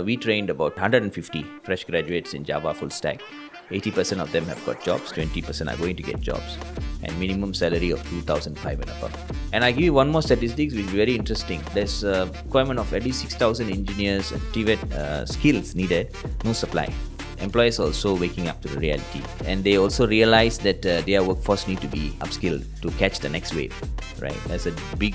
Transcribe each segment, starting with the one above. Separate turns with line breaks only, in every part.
we trained about 150 fresh graduates in Java full stack. 80% of them have got jobs, 20% are going to get jobs, and minimum salary of 2,500 and above. And I give you one more statistics which is very interesting. There's a requirement of at least 6,000 engineers and TVET skills needed, no supply. Employers are also waking up to the reality, and they also realize that their workforce need to be upskilled to catch the next wave, right? That's a big.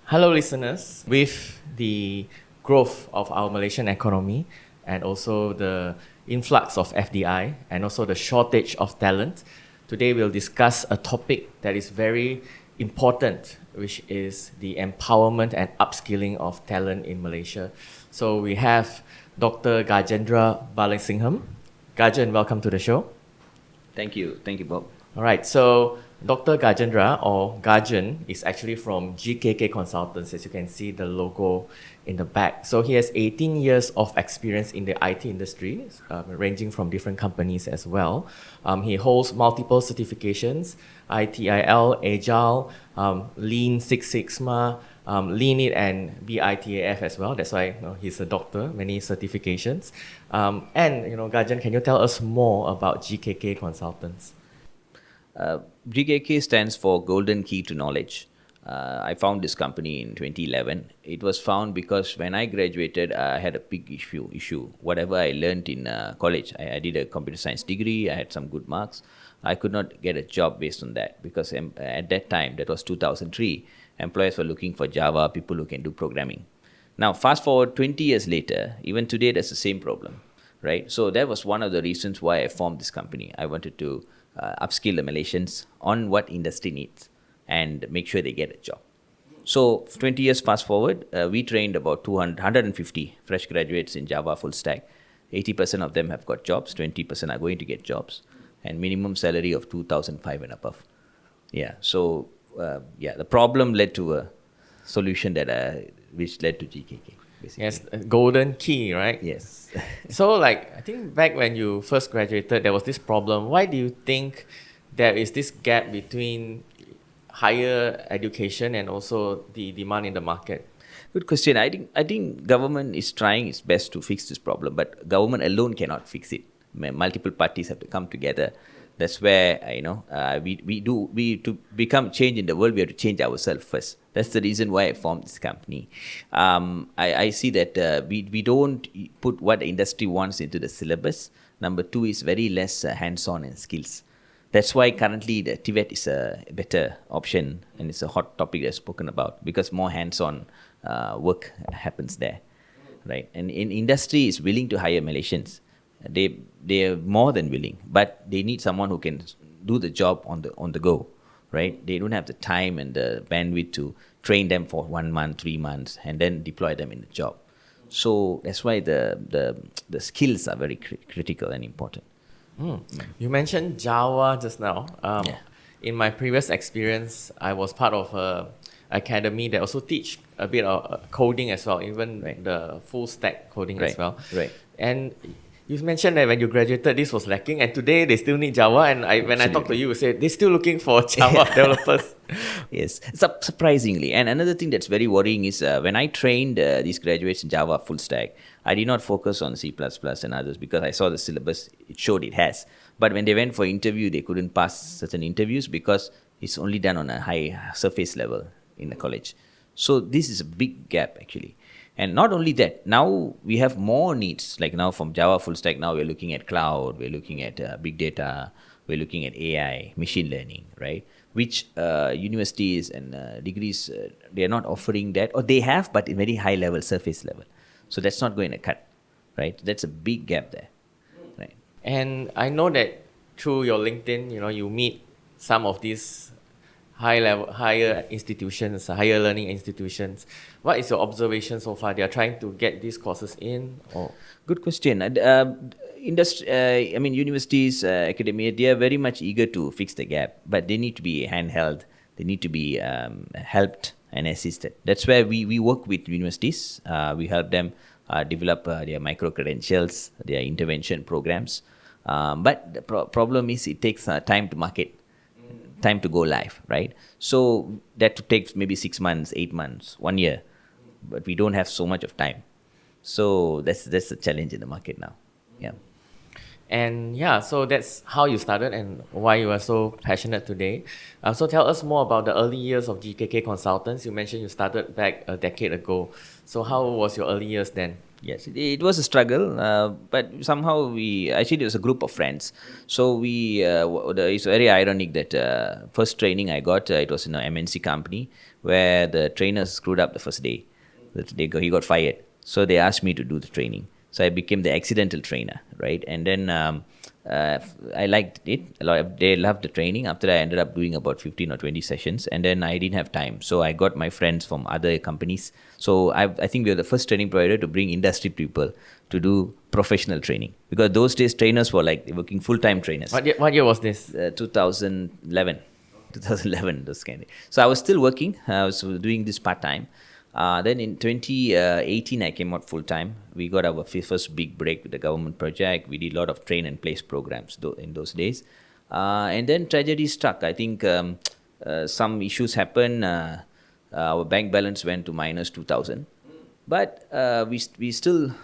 Hello listeners, with the growth of our Malaysian economy and also the influx of FDI and also the shortage of talent, today we'll discuss a topic that is very important, which is the empowerment and upskilling of talent in Malaysia. So we have Dr. Gajendra Balasingham. Gajen, welcome to the show.
Thank you, Bob.
All right, so Dr. Gajendra, or Gajen, is actually from GKK Consultants, as you can see the logo in the back. So he has 18 years of experience in the IT industry, ranging from different companies as well. He holds multiple certifications, ITIL, Agile, Lean Six Sigma, Lean It, and BITAF as well. That's why he's a doctor, many certifications. And Gajen, can you tell us more about GKK Consultants?
GKK stands for Golden Key to Knowledge. I found this company in 2011. It was found because when I graduated, I had a big issue. Whatever I learned in college, I did a computer science degree, I had some good marks. I could not get a job based on that because at that time, that was 2003, employers were looking for Java, people who can do programming. Now, fast forward 20 years later, even today, that's the same problem, right? So that was one of the reasons why I formed this company. I wanted to upskill the Malaysians on what industry needs and make sure they get a job. So 20 years fast forward, we trained about 150 fresh graduates in Java full stack. 80% of them have got jobs, 20% are going to get jobs, and minimum salary of 2,500 and above. Yeah, so the problem led to a solution that which led to GKK. Basically.
Yes, golden key, right?
Yes.
So I think back when you first graduated, there was this problem. Why do you think there is this gap between higher education and also the demand in the market?
Good question. I think government is trying its best to fix this problem, but government alone cannot fix it. Multiple parties have to come together. That's where we to become change in the world, we have to change ourselves first. That's the reason why I formed this company. I see that we don't put what the industry wants into the syllabus. Number two is very less hands-on and skills. That's why currently the TVET is a better option, and it's a hot topic that's spoken about because more hands-on work happens there, right? And in industry is willing to hire Malaysians. They are more than willing, but they need someone who can do the job on the go, right? They don't have the time and the bandwidth to train them for 1 month, 3 months, and then deploy them in the job. So that's why the skills are very critical and important.
You mentioned Java just now. In my previous experience, I was part of an academy that also teach a bit of coding as well, even the full stack coding as well.
Right.
And you mentioned that when you graduated, this was lacking, and today they still need Java. And when I talk to you, you say they're still looking for Java developers.
Yes, surprisingly. And another thing that's very worrying is when I trained these graduates in Java full stack, I did not focus on C++ and others because I saw the syllabus, it showed it has. But when they went for interview, they couldn't pass certain interviews because it's only done on a high surface level in the college. So this is a big gap actually. And not only that, now we have more needs. Like now from Java full stack, now we're looking at cloud, we're looking at big data, we're looking at AI, machine learning, right? Which universities and degrees, they are not offering that, or they have, but in very high level, surface level. So that's not going to cut, right? That's a big gap there, right?
And I know that through your LinkedIn, you meet some of these higher institutions, higher learning institutions. What is your observation so far? They are trying to get these courses in? Or?
Good question. Universities, academia, they are very much eager to fix the gap, but they need to be handheld. They need to be helped and assisted. That's where we work with universities. We help them develop their micro credentials, their intervention programs. But the problem is it takes time to market, time to go live, right? So that takes maybe 6 months, 8 months, 1 year, but we don't have so much of time. So that's a challenge in the market now. Yeah.
And yeah, so that's how you started and why you are so passionate today. So tell us more about the early years of GKK Consultants. You mentioned you started back a decade ago. So how was your early years then?
Yes, it was a struggle, but somehow we actually it was a group of friends. So it's very ironic that first training I got it was in an MNC company where the trainer screwed up the first day. He got fired, so they asked me to do the training. So I became the accidental trainer, right? And then I liked it a lot. They loved the training. After that, I ended up doing about 15 or 20 sessions, and then I didn't have time. So I got my friends from other companies. So I think we were the first training provider to bring industry people to do professional training, because those days trainers were like working full-time trainers.
What year was this?
2011. 2011, those kind of. So I was still working. I was doing this part-time. Then in 2018, I came out full-time. We got our first big break with the government project. We did a lot of train and place programs in those days. And then tragedy struck. I think some issues happened. Our bank balance went to minus 2,000. But we still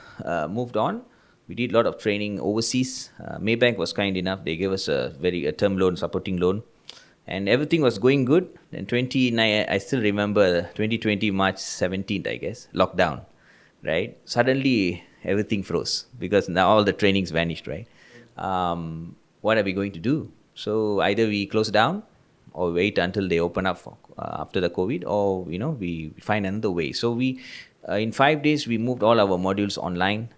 moved on. We did a lot of training overseas. Maybank was kind enough. They gave us a term loan, supporting loan. And everything was going good. Then I still remember 2020 March 17th, I guess, lockdown, right? Suddenly everything froze because now all the trainings vanished, right? What are we going to do? So either we close down or wait until they open up after the COVID, or we find another way. So we in 5 days we moved all our modules online.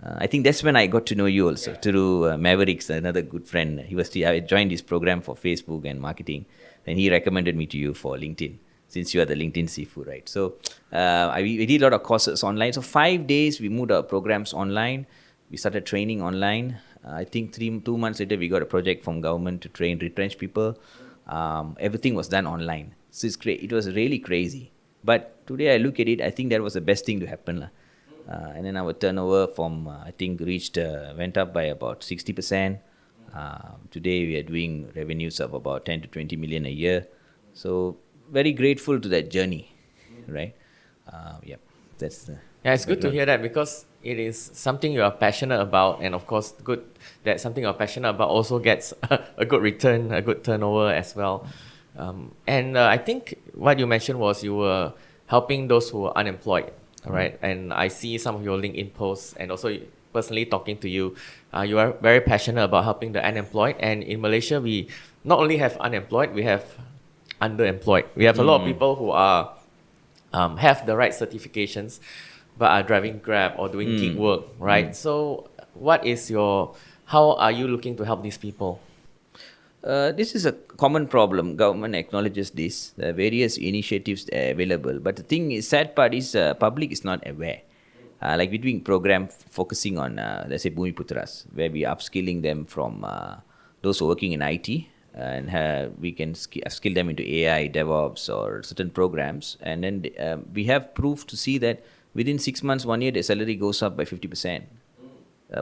I think that's when I got to know you also, through Mavericks, another good friend. I joined his program for Facebook and marketing, and he recommended me to you for LinkedIn, since you are the LinkedIn Sifu, right? So we did a lot of courses online. So 5 days we moved our programs online. We started training online. I think 2 months later we got a project from government to train retrenched people. Everything was done online. So it was really crazy. But today I look at it, I think that was the best thing to happen. And then our turnover went up by about 60%. Today we are doing revenues of about 10 to 20 million a year. So very grateful to that journey, right? That's
it's good to hear that, because it is something you are passionate about, and of course, good that something you're passionate about also gets a good return, a good turnover as well. And I think what you mentioned was you were helping those who are unemployed. Right, and I see some of your LinkedIn posts, and also personally talking to you, you are very passionate about helping the unemployed. And in Malaysia, we not only have unemployed, we have underemployed. We have a lot of people who are have the right certifications, but are driving Grab or doing gig work. Right. So, how are you looking to help these people?
This is a common problem. Government acknowledges this. There are various initiatives available. But the sad part is public is not aware. Like we're doing program focusing on, let's say, Bumi Putras, where we are upskilling them from those who are working in IT, and we can skill them into AI, DevOps, or certain programs. And then we have proof to see that within 6 months, 1 year, their salary goes up by 50%.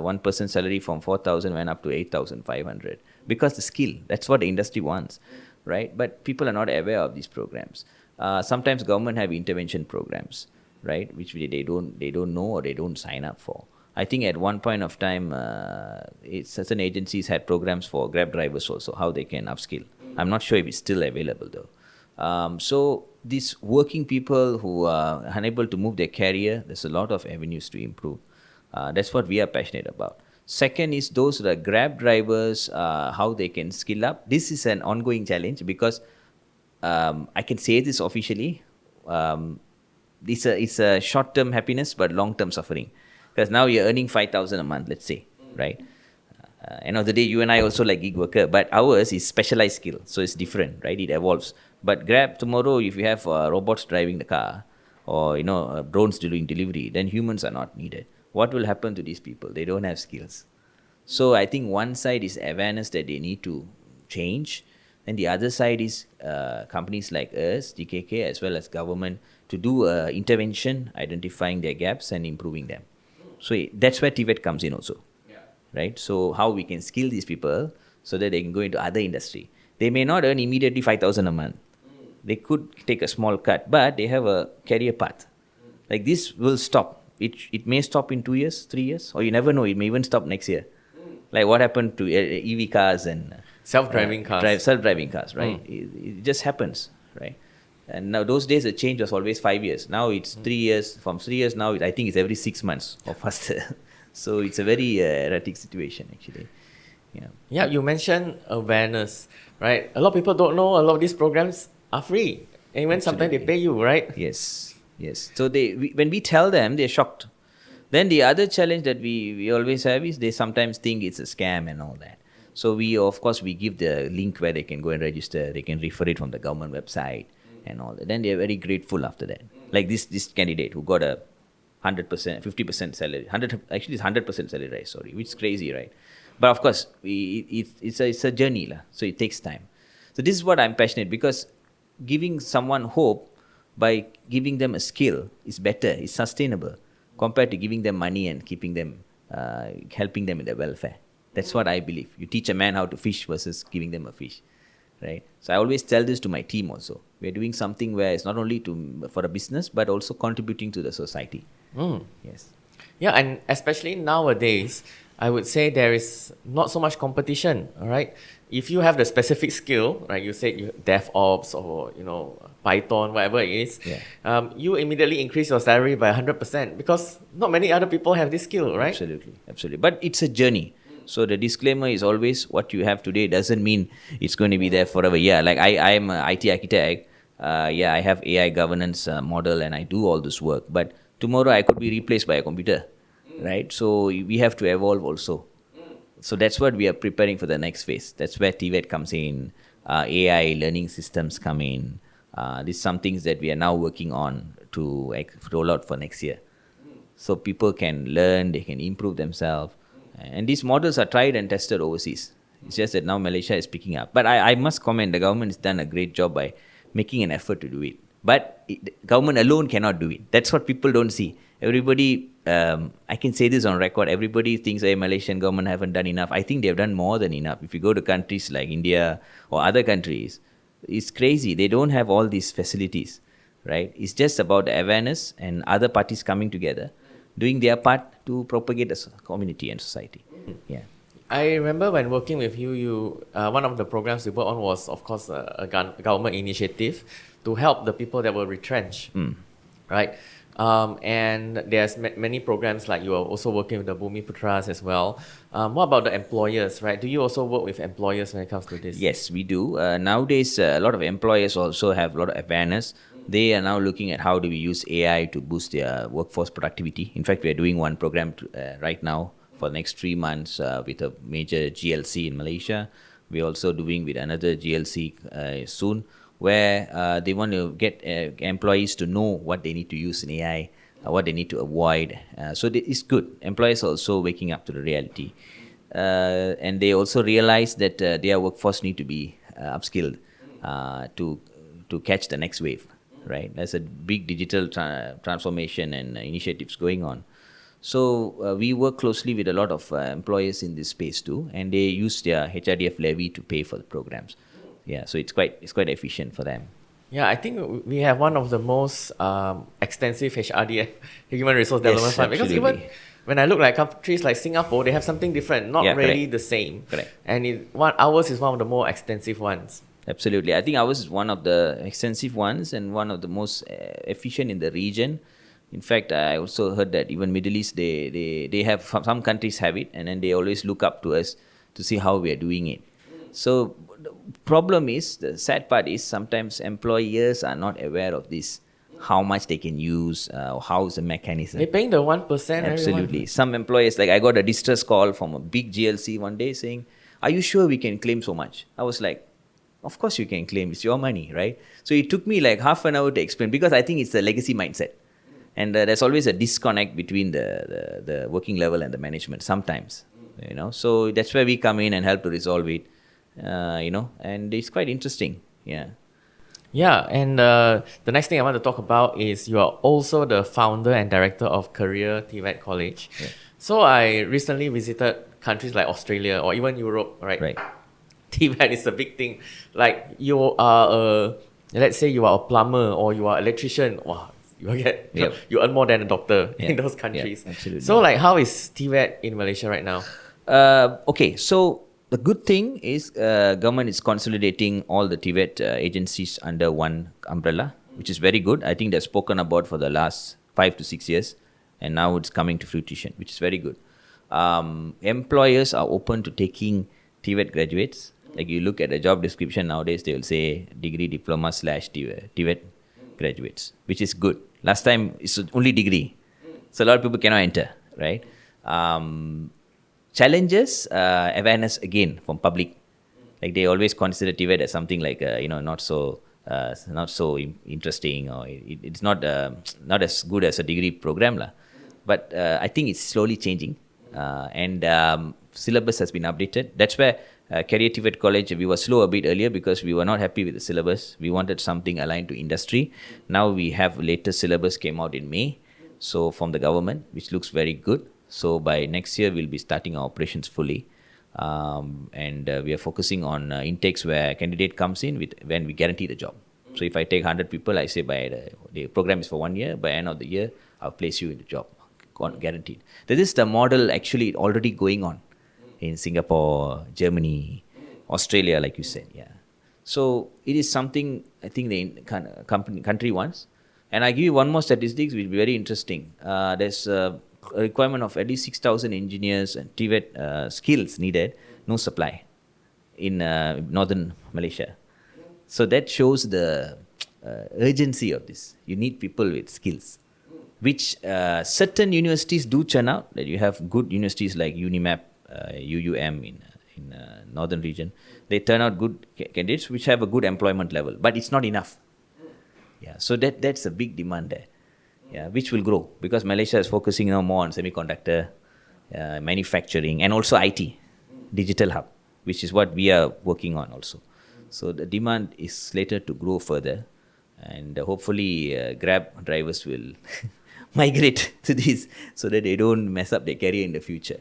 One person's salary from 4,000 went up to 8,500, because the skill, that's what the industry wants, right? But people are not aware of these programs. Sometimes government have intervention programs, right, which they don't know or they don't sign up for. I think at one point of time, certain agencies had programs for Grab drivers also, how they can upskill. I'm not sure if it's still available though. So these working people who are unable to move their career, there's a lot of avenues to improve. That's what we are passionate about. Second is those that are Grab drivers, how they can skill up. This is an ongoing challenge, because I can say this officially. It's a short-term happiness but long-term suffering. Because now you're earning 5,000 a month, let's say, right? End of the day, you and I also like gig worker, but ours is specialized skill, so it's different, right? It evolves. But Grab tomorrow, if you have robots driving the car, or drones doing delivery, then humans are not needed. What will happen to these people? They don't have skills. So I think one side is awareness that they need to change, and the other side is companies like us, GKK, as well as government, to do intervention, identifying their gaps and improving them. So that's where TVET comes in also. Right? So how we can skill these people so that they can go into other industry. They may not earn immediately 5,000 a month. They could take a small cut, but they have a career path. Like this will stop. It may stop in 2 years, 3 years, or you never know. It may even stop next year. Like what happened to EV cars and
Self-driving cars.
self-driving cars, right? It just happens, right? And now those days the change was always 5 years. Now it's 3 years. From 3 years now, I think it's every 6 months or faster. So it's a very erratic situation actually.
Yeah, you mentioned awareness, right? A lot of people don't know a lot of these programs are free. And even sometimes they pay you, right?
Yes. So when we tell them, they're shocked. Then the other challenge that we always have is they sometimes think it's a scam and all that. So of course we give the link where they can go and register. They can refer it from the government website and all that. Then they're very grateful after that. Like this candidate who got a 100%, 50% salary. Actually it's 100% salary rise, sorry, which is crazy, right? But of course, it's a journey, so it takes time. So this is what I'm passionate, because giving someone hope by giving them a skill is better, is sustainable, compared to giving them money and keeping them, helping them in their welfare. That's what I believe. You teach a man how to fish versus giving them a fish, right? So I always tell this to my team also. We're doing something where it's not only for a business, but also contributing to the society. Yes.
Yeah, and especially nowadays, I would say there is not so much competition, all right? If you have the specific skill, right, you said you DevOps or, Python, whatever it is, you immediately increase your salary by 100% because not many other people have this skill, right?
Absolutely. But it's a journey. So the disclaimer is always what you have today doesn't mean it's going to be there forever. Yeah, like I'm an IT architect. I have AI governance model and I do all this work. But tomorrow I could be replaced by a computer. Right, so we have to evolve also. So that's what we are preparing for the next phase. That's where TVET comes in, AI learning systems come in. These some things that we are now working on to roll out for next year. So people can learn, they can improve themselves. And these models are tried and tested overseas. It's just that now Malaysia is picking up. But I must comment, the government has done a great job by making an effort to do it. But government alone cannot do it. That's what people don't see. Everybody, I can say this on record, everybody thinks Malaysian government haven't done enough. I think they've done more than enough. If you go to countries like India or other countries, it's crazy. They don't have all these facilities, right? It's just about awareness and other parties coming together, doing their part to propagate the community and society. Yeah.
I remember when working with you, one of the programs you worked on was, of course, a government initiative to help the people that were retrenched, right? And there's many programs like you are also working with the Bumi Putras as well. What about the employers, right? Do you also work with employers when it comes to this?
Yes, we do. Nowadays, a lot of employers also have a lot of awareness. They are now looking at how do we use AI to boost their workforce productivity. In fact, we are doing one program right now for the next 3 months with a major GLC in Malaysia. We're also doing with another GLC soon, where they want to get employees to know what they need to use in AI, what they need to avoid. So it's good. Employers are also waking up to the reality. And they also realize that their workforce need to be upskilled to catch the next wave, right? There's a big digital transformation and initiatives going on. So we work closely with a lot of employers in this space too, and they use their HRDF levy to pay for the programs. Yeah, so it's quite efficient for them.
Yeah, I think we have one of the most extensive HRDF, Human Resource Development Fund. Because even when I look at countries like Singapore, they have something different, not really the same.
Correct.
And ours is one of the more extensive ones.
Absolutely. I think ours is one of the extensive ones and one of the most efficient in the region. In fact, I also heard that even Middle East, they have, some countries have it, and then they always look up to us to see how we are doing it. So the problem is, the sad part is sometimes employers are not aware of this, how much they can use, how's the mechanism.
They're paying the 1%.
Absolutely.
Everyone.
Some employers, like I got a distress call from a big GLC one day saying, are you sure we can claim so much? I was like, of course you can claim, it's your money, right? So it took me like half an hour to explain, because I think it's the legacy mindset. And there's always a disconnect between the working level and the management sometimes, So that's where we come in and help to resolve it, and it's quite interesting. Yeah.
Yeah, and the next thing I want to talk about is you are also the founder and director of Career TVET College.
Yeah.
So I recently visited countries like Australia or even Europe, right?
Right.
TVET is a big thing. Like you are let's say you are a plumber or you are an electrician. Wow, you get
Yep.
you earn more than a doctor in
Yeah.
those
Yeah.
countries.
Absolutely.
So like, how is TVET in Malaysia right now?
Okay, so the good thing is government is consolidating all the TVET agencies under one umbrella, which is very good. I think they've spoken about for the last 5 to 6 years, and now it's coming to fruition, which is very good. Employers are open to taking TVET graduates. Like you look at the job description nowadays, they will say degree, diploma slash TVET graduates, which is good. Last time it's only degree, so a lot of people cannot enter, right? Challenges, awareness again from public. Like they always consider TVET as something like not so interesting, or it's not as good as a degree program lah. But I think it's slowly changing, and syllabus has been updated. That's where Career TVET College, we were slow a bit earlier because we were not happy with the syllabus. We wanted something aligned to industry. Now we have latest syllabus came out in May, so from the government, which looks very good. So by next year, we'll be starting our operations fully. And we are focusing on intakes where candidate comes in with when we guarantee the job. So if I take 100 people, I say by the program is for 1 year. By end of the year, I'll place you in the job, guaranteed. This is the model actually already going on in Singapore, Germany, Australia, like you said. Yeah. So it is something I think the country wants. And I give you one more statistics which will be very interesting. There's a requirement of at least 6,000 engineers and TVET skills needed, no supply in northern Malaysia. So that shows the urgency of this. You need people with skills, which certain universities do churn out. That you have good universities like UNIMAP, UUM in northern region. They turn out good candidates which have a good employment level, but it's not enough. Yeah, so that's a big demand there. Yeah, which will grow because Malaysia is focusing now more on semiconductor, manufacturing, and also IT, digital hub, which is what we are working on also. So the demand is slated to grow further, and hopefully Grab drivers will migrate to this so that they don't mess up their career in the future,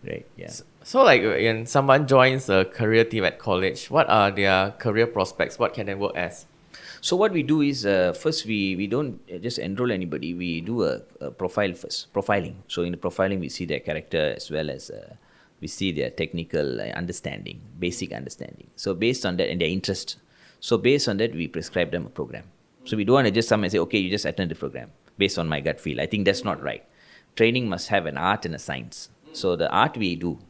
right? Yeah.
So like when someone joins a Career TVET College, what are their career prospects? What can they work as?
So what we do is first we don't just enroll anybody. We do a profile first, profiling. So in the profiling, we see their character as well as we see their technical understanding, basic understanding. So based on that and their interest, so based on that we prescribe them a program. So we don't want to just come and say, okay, you just attend the program based on my gut feel. I think that's not right. Training must have an art and a science. So the art we do,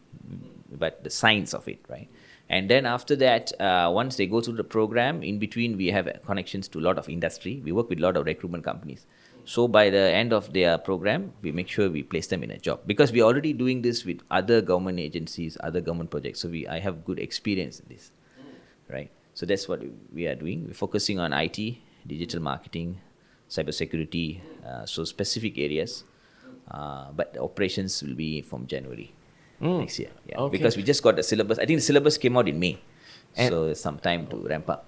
but the science of it, right? And then after that, once they go through the program, in between we have connections to a lot of industry. We work with a lot of recruitment companies. So by the end of their program, we make sure we place them in a job. Because we're already doing this with other government agencies, other government projects. So I have good experience in this, right? So that's what we are doing. We're focusing on IT, digital marketing, cybersecurity, so specific areas. But the operations will be from January. Next year, yeah.
Okay.
Because we just got the syllabus. I think the syllabus came out in May,
And-
so there's some time to ramp up.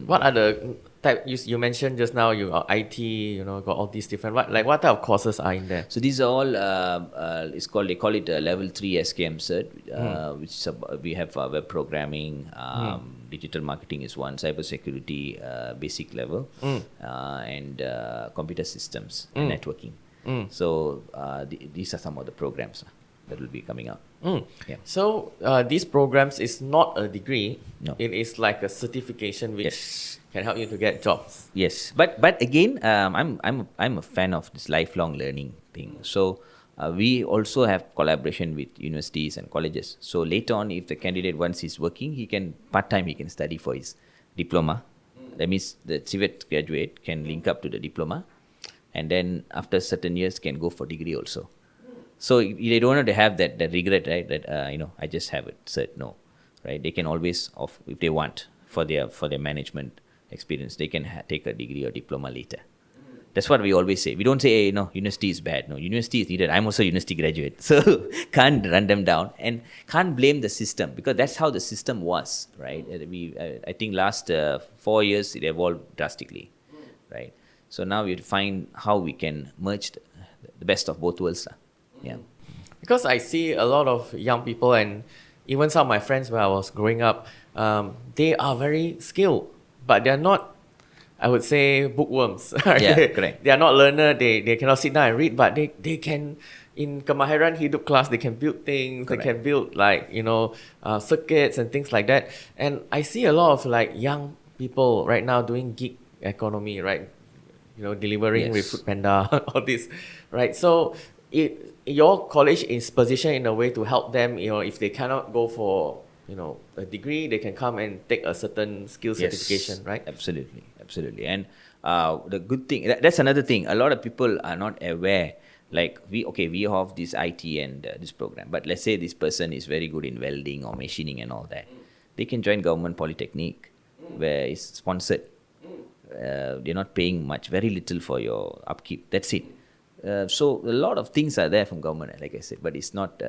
What are the type you mentioned just now? You are IT, got all these different. What type of courses are in there?
So these are all they call it level 3 SKM cert, which is we have web programming, digital marketing is one, cybersecurity basic level, and computer systems and networking. So these are some of the programs that will be coming out. Yeah.
So these programs is not a degree.
No.
It is like a certification which
Yes.
can help you to get jobs.
Yes, but again, I'm a fan of this lifelong learning thing. So we also have collaboration with universities and colleges. So later on, if the candidate once he's working, he can part-time he can study for his diploma. That means the TVET graduate can link up to the diploma, and then after certain years can go for degree also. So they don't want to have that regret, right? That I just have it cert. No, right? They can always if they want for their management experience, they can take a degree or diploma later. That's what we always say. We don't say, hey, no, university is bad. No, university is needed. I'm also a university graduate. So can't run them down and can't blame the system, because that's how the system was, right? I think last 4 years it evolved drastically, right? So now we have to find how we can merge the best of both worlds. Yeah.
Because I see a lot of young people and even some of my friends when I was growing up, they are very skilled, but they're not, I would say, bookworms.
Yeah, correct.
They are not learner. They cannot sit down and read, but they can, in Kemahiran Hidup class, they can build things.
Correct.
They can build circuits and things like that. And I see a lot of like young people right now doing gig economy, right? Delivering with
Yes.
Food Panda, all this, right? So your college is positioned in a way to help them, if they cannot go for, a degree, they can come and take a certain skill certification, right?
Absolutely. And the good thing, that's another thing. A lot of people are not aware. Like we have this IT and this program, but let's say this person is very good in welding or machining and all that. They can join government polytechnic, where it's sponsored. They're not paying much, very little for your upkeep. That's it. So a lot of things are there from government, like I said, but it's not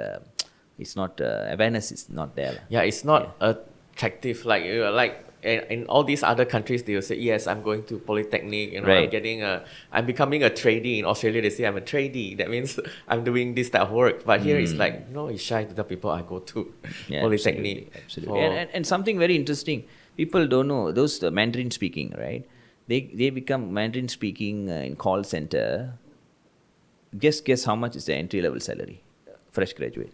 awareness is not there.
Yeah, it's not attractive like in all these other countries. They will say, yes, I'm going to polytechnic.
Right.
I'm becoming a tradie. In Australia, they say I'm a tradie. That means I'm doing this type of work. But here it's like, it's shy to tell people I go to polytechnic.
Absolutely. And something very interesting. People don't know those Mandarin speaking, right? They become Mandarin speaking in call center. Guess how much is the entry level salary? Fresh graduate.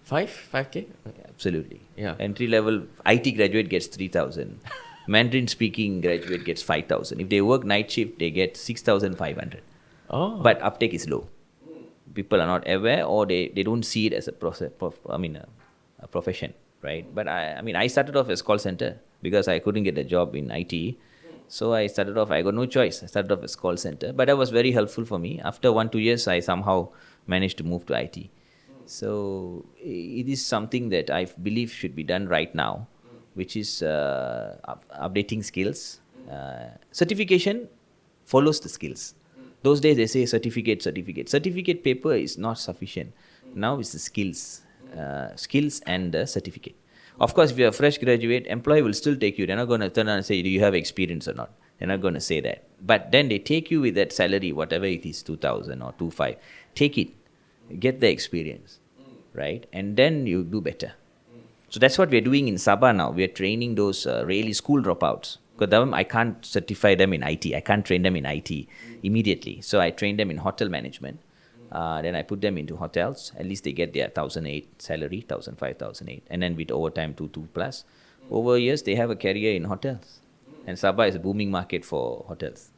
5K?
Absolutely.
Yeah.
Entry level IT graduate gets 3,000. Mandarin speaking graduate gets 5,000. If they work night shift, they get 6,500.
Oh.
But uptake is low. People are not aware, or they don't see it as a profession, right? But I started off as call center because I couldn't get a job in IT. So I started off, I got no choice. I started off as call center, but that was very helpful for me. After 1-2 years, I somehow managed to move to IT. So it is something that I believe should be done right now, which is updating skills. Certification follows the skills. Those days they say certificate. Certificate paper is not sufficient. Now it's the skills and the certificate. Of course, if you're a fresh graduate, employer will still take you. They're not going to turn around and say, do you have experience or not? They're not going to say that. But then they take you with that salary, whatever it is, 2,000 or 2,500. Take it. Get the experience, right? And then you do better. So that's what we're doing in Sabah now. We're training those really school dropouts. Because I can't certify them in IT. I can't train them in IT immediately. So I train them in hotel management. Then I put them into hotels. At least they get their 1,008 salary, 1,005, 1,008. And then with overtime, 2 plus. Over years, they have a career in hotels. And Sabah is a booming market for hotels.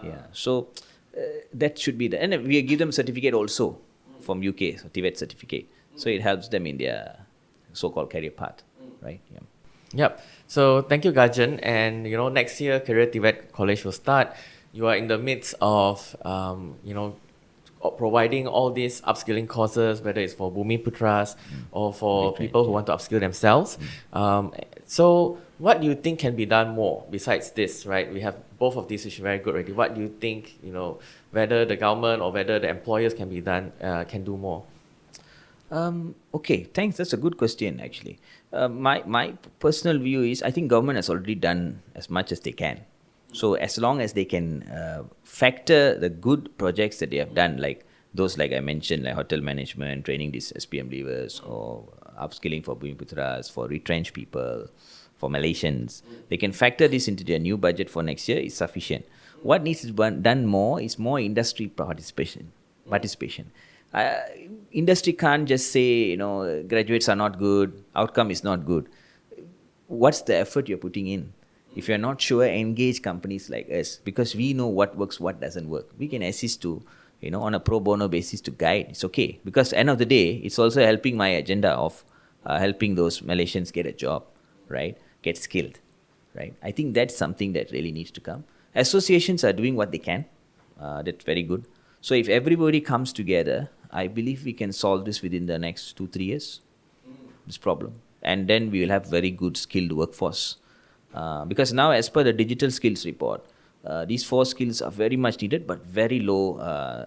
Yeah. So that should be and we give them certificate also from UK, so TVET certificate. So it helps them in their so-called career path, right? Yeah.
Yep. So thank you, Gajen. And next year, Career TVET College will start. You are in the midst of providing all these upskilling courses, whether it's for Bumi Putras or for people who want to upskill themselves. So what do you think can be done more besides this, right? We have both of these, which is very good already. What do you think, whether the government or whether the employers can do more?
Okay, thanks. That's a good question, actually. My personal view is I think government has already done as much as they can. So as long as they can factor the good projects that they have done, like those like I mentioned, like hotel management, training these SPM leavers, or upskilling for Bumi Putras, for retrenched people, for Malaysians, they can factor this into their new budget for next year is sufficient. What needs to be done more is more industry participation. Industry can't just say, graduates are not good, outcome is not good. What's the effort you're putting in? If you're not sure, engage companies like us, because we know what works, what doesn't work. We can assist to, on a pro bono basis to guide. It's okay. Because end of the day, it's also helping my agenda of helping those Malaysians get a job, right? Get skilled, right? I think that's something that really needs to come. Associations are doing what they can. That's very good. So if everybody comes together, I believe we can solve this within the next 2-3 years, this problem. And then we will have very good skilled workforce. Because now, as per the digital skills report, These four skills are very much needed, but very low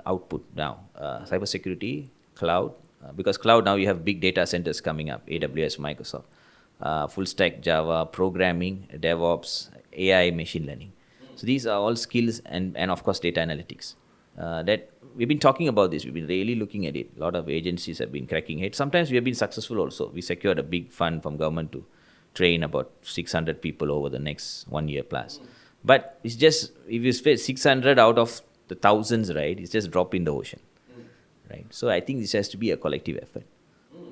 output now. Cybersecurity, cloud, because cloud now you have big data centers coming up, AWS, Microsoft, full stack Java, programming, DevOps, AI, machine learning. So these are all skills, and of course data analytics. That we've been talking about this. We've been really looking at it. A lot of agencies have been cracking it. Sometimes we have been successful also. We secured a big fund from government to train about 600 people over the next 1 year plus. But it's just, if you spend 600 out of the thousands, right, it's just drop in the ocean, right? So I think this has to be a collective effort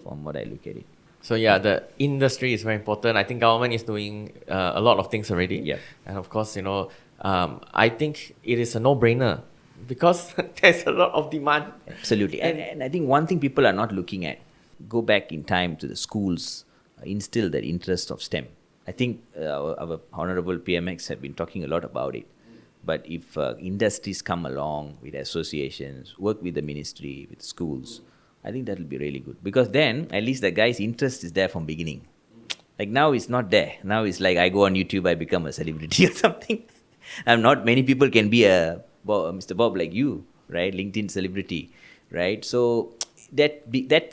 from what I look at it.
So yeah, the industry is very important. I think government is doing a lot of things already.
Yeah.
And of course, I think it is a no-brainer because there's a lot of demand.
Absolutely. And I think one thing people are not looking at, go back in time to the schools, instill that interest of STEM. I think our Honorable PMX have been talking a lot about it. But if industries come along with associations, work with the ministry, with schools, I think that will be really good. Because then, at least the guy's interest is there from beginning. Like now it's not there. Now it's like I go on YouTube, I become a celebrity or something. Not many people can be a Mr. Bob like you, right? LinkedIn celebrity, right? So that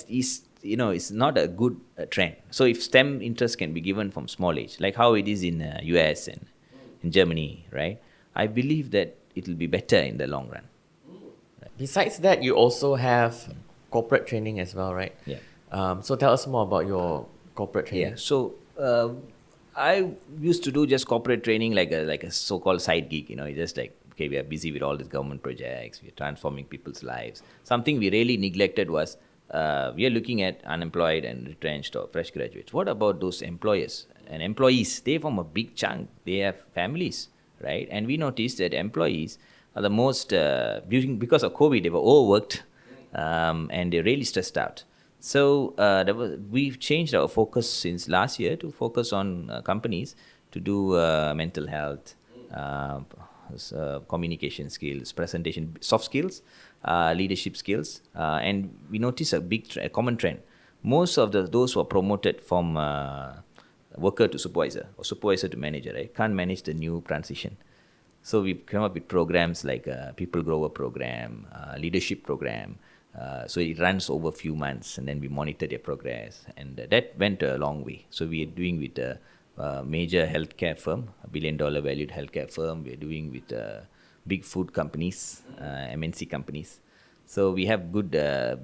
is, it's not a good trend. So if STEM interest can be given from small age, like how it is in US and in Germany, right? I believe that it will be better in the long run.
Right. Besides that, you also have corporate training as well, right?
Yeah.
So tell us more about your corporate training.
Yeah. So I used to do just corporate training like a so-called side gig. It's just like, okay, we are busy with all these government projects. We are transforming people's lives. Something we really neglected was we are looking at unemployed and retrenched or fresh graduates. What about those employers and employees? They form a big chunk. They have families, right? And we noticed that employees are the most, because of COVID, they were overworked and they're really stressed out. So we've changed our focus since last year to focus on companies to do mental health, communication skills, presentation, soft skills, leadership skills, and we notice a common trend. Most of those who are promoted from worker to supervisor or supervisor to manager, right, can't manage the new transition. So we've come up with programs like People Grower program, leadership program. So it runs over a few months, and then we monitor their progress, and that went a long way. So we are doing with a major healthcare firm, $1 billion valued healthcare firm. We are doing with big food companies, MNC companies. So we have good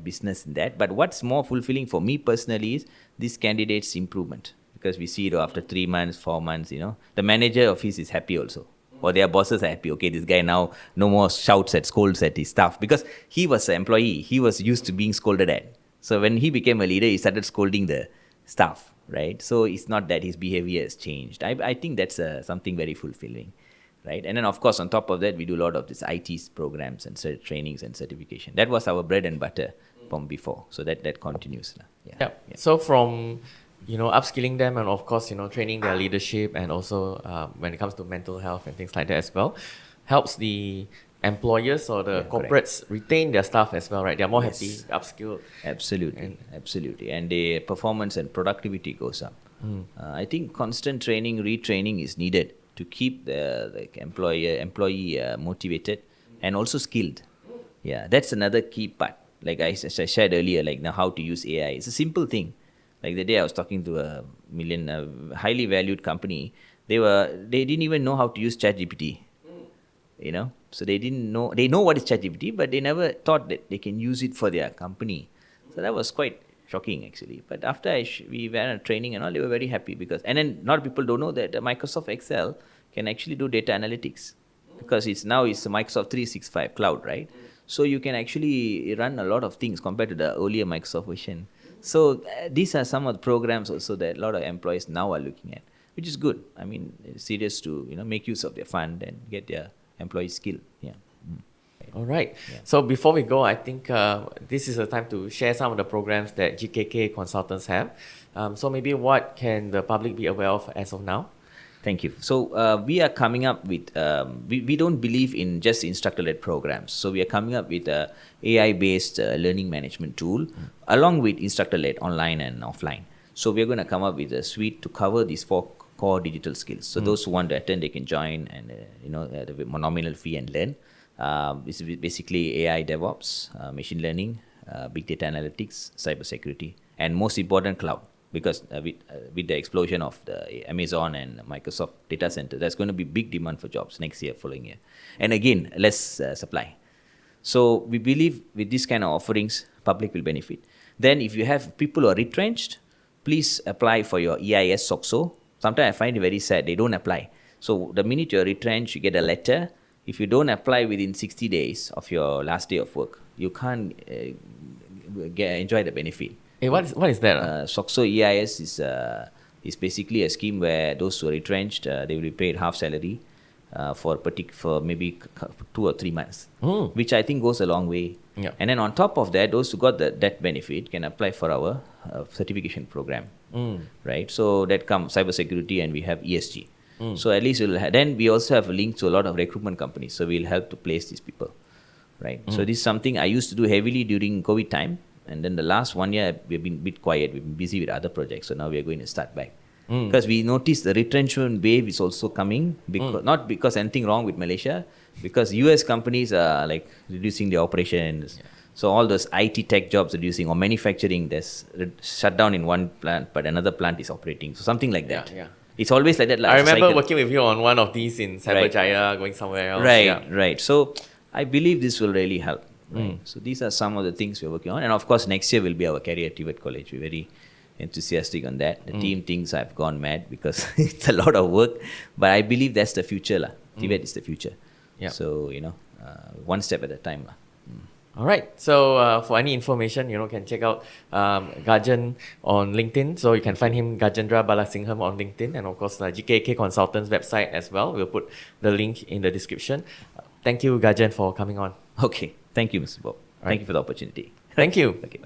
business in that. But what's more fulfilling for me personally is this candidate's improvement, because we see it after 3 months, 4 months. The manager of his is happy also. Or their bosses are happy. Okay, this guy now no more scolds at his staff, because he was an employee. He was used to being scolded at. So when he became a leader, he started scolding the staff, right? So it's not that his behavior has changed. I think that's something very fulfilling, right? And then of course on top of that, we do a lot of these IT programs and trainings and certification. That was our bread and butter from before. So that continues.
Yeah. So from upskilling them, and of course, training their leadership, and also when it comes to mental health and things like that as well, helps the employers or the corporates retain their staff as well, right? They're more happy, upskilled.
Absolutely. And the performance and productivity goes up. I think constant training, retraining is needed to keep the employee motivated and also skilled. Yeah, that's another key part. Like I shared earlier, like now how to use AI. It's a simple thing. Like the day I was talking to a highly valued company, they didn't even know how to use ChatGPT. So they know what is ChatGPT, but they never thought that they can use it for their company. So that was quite shocking actually. But after we went on training and all, they were very happy and then a lot of people don't know that Microsoft Excel can actually do data analytics, because it's a Microsoft 365 cloud, right? So you can actually run a lot of things compared to the earlier Microsoft version. So these are some of the programs also that a lot of employees now are looking at, which is good. I mean, it's serious to make use of their fund and get their employees skilled. Yeah.
All right. Yeah. So before we go, I think this is a time to share some of the programs that GKK Consultants have. So maybe what can the public be aware of as of now?
Thank you. So we are coming up with, we don't believe in just instructor-led programs. So we are coming up with a AI-based learning management tool along with instructor-led online and offline. So we're going to come up with a suite to cover these four core digital skills. So those who want to attend, they can join and at a nominal fee and learn. It's basically AI, DevOps, machine learning, big data analytics, cybersecurity, and most important, cloud. Because with the explosion of the Amazon and Microsoft data center, there's going to be big demand for jobs next year, following year, and again less supply. So we believe with these kind of offerings, public will benefit. Then if you have people who are retrenched, please apply for your EIS SOCSO. Sometimes I find it very sad, they don't apply. So the minute you're retrenched, you get a letter. If you don't apply within 60 days of your last day of work, you can't enjoy the benefit.
Hey, what is that?
SOCSO EIS is basically a scheme where those who are retrenched, they will be paid half salary for maybe 2 or 3 months, which I think goes a long way.
Yeah.
And then on top of that, those who got that benefit can apply for our certification program, right? So that comes cybersecurity, and we have ESG. So at least then we also have a link to a lot of recruitment companies, so we'll help to place these people, right? So this is something I used to do heavily during COVID time, and then the last 1 year we've been a bit quiet. We've been busy with other projects, so now we are going to start back. Because we noticed the retrenchment wave is also coming, not because anything wrong with Malaysia, because US companies are like reducing their operations. So all those IT tech jobs reducing, or manufacturing, there's shut down in one plant, but another plant is operating. So something like that.
Yeah.
It's always like that.
I remember working with you on one of these in Cyberjaya, going somewhere else.
Right. So I believe this will really help. Right? So these are some of the things we're working on. And of course, next year will be our career TVET college. We're very enthusiastic on that. The team thinks I've gone mad because it's a lot of work. But I believe that's the future. TVET is the future.
Yeah.
So, one step at a time.
All right. So for any information, can check out Gajen on LinkedIn. So you can find him, Gajendra Balasingham, on LinkedIn. And of course, GKK Consultants website as well. We'll put the link in the description. Thank you, Gajen, for coming on.
Okay. Thank you, Mr. Bob. Thank you for the opportunity.
Thank you.
Okay.